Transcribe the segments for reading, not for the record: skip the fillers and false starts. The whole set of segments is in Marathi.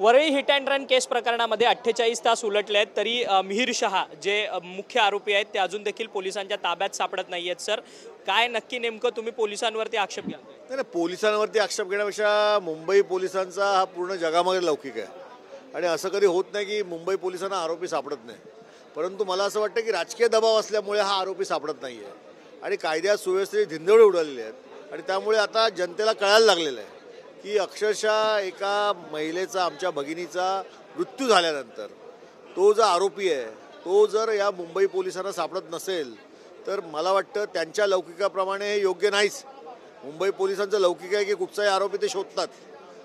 वरळी हिट अँड रन केस प्रकरणामध्ये 48 तास उलटले आहेत तरी मिहिर शहा जे मुख्य आरोपी आहेत ते अजून देखील पोलिसांच्या ताब्यात सापडत नाही आहेत। सर, काय नक्की नेमकं तुम्ही पोलिसांवरती आक्षेप घ्या? नाही, पोलिसांवरती आक्षेप घेण्यापेक्षा मुंबई पोलिसांचा हा पूर्ण जगामध्ये लौकिक आहे आणि असं कधी होत नाही की मुंबई पोलिसांना आरोपी सापडत नाही। परंतु मला असं वाटतं की राजकीय दबाव असल्यामुळे हा आरोपी सापडत नाही आहे आणि कायद्यात सुव्यवस्थेचे धिंडोळे उडालेले आहेत आणि त्यामुळे आता जनतेला कळायला लागलेलं आहे की अक्षरशः एका महिलेचा, आमच्या भगिनीचा मृत्यू झाल्यानंतर तो जो आरोपी आहे तो जर या मुंबई पोलिसांना सापडत नसेल तर मला वाटतं त्यांच्या लौकिकाप्रमाणे हे योग्य नाहीच। मुंबई पोलिसांचं लौकिक आहे की कुठचाही आरोपी ते शोधतात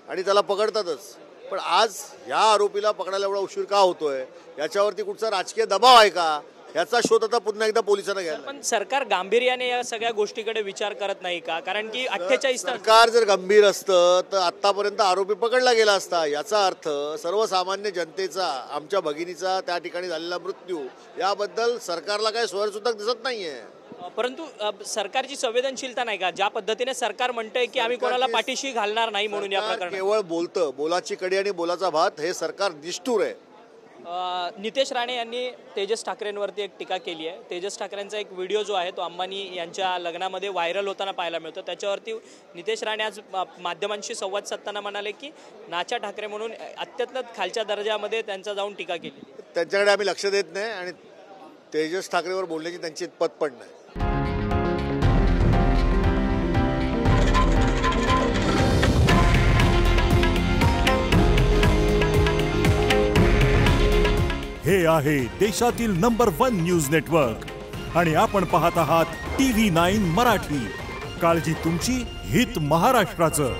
आणि त्याला पकडतातच, पण आज ह्या आरोपीला पकडायला एवढा उशीर का होतोय याच्यावरती कुठचा राजकीय दबाव आहे का याचा शोध आता पुन्हा एकदा पोलिसांना घ्यायला। पण सरकार गांभीर्याने या सगळ्या गोष्टीकडे विचार करत नाही का? कारण की 48 सरकार जर गंभीर असतं तर आतापर्यंत आरोपी पकडला गेला असता। याचा अर्थ सर्वसामान्य जनतेचा, आमच्या भगिनीचा त्या ठिकाणी झालेला मृत्यू याबद्दल सरकारला काही स्वरसुद्धा दिसत नाहीये। परंतु सरकारची संवेदनशीलता नाही का? ज्या पद्धतीने सरकार म्हणतंय की आम्ही कोणाला पाठीशी घालणार नाही म्हणून या प्रकरणात केवळ बोलतं, बोलाची कडी आणि बोलाचा भात, हे सरकार निष्ठुर आहे। नितेश राणे यांनी तेजस ठाकरेंवरती एक टीका केली आहे। तेजस ठाकरेंचा एक व्हिडिओ जो आहे तो अंबानी यांच्या लग्नामध्ये व्हायरल होताना पाहायला मिळतो। त्याच्यावरती नितेश राणे आज माध्यमांशी संवाद साधताना म्हणाले की नाचा ठाकरे म्हणून अत्यंत खालच्या दर्जामध्ये त्यांचा जाऊन टीका केली। त्यांच्याकडे आम्ही लक्ष देत नाही आणि तेजस ठाकरेवर बोलण्याची त्यांची पत पण नाही। हे आहे देशातील नंबर 1 न्यूज नेटवर्क आणि आपण पाहत आहात TV9 मराठी। काळजी तुमची, हित महाराष्ट्राचं।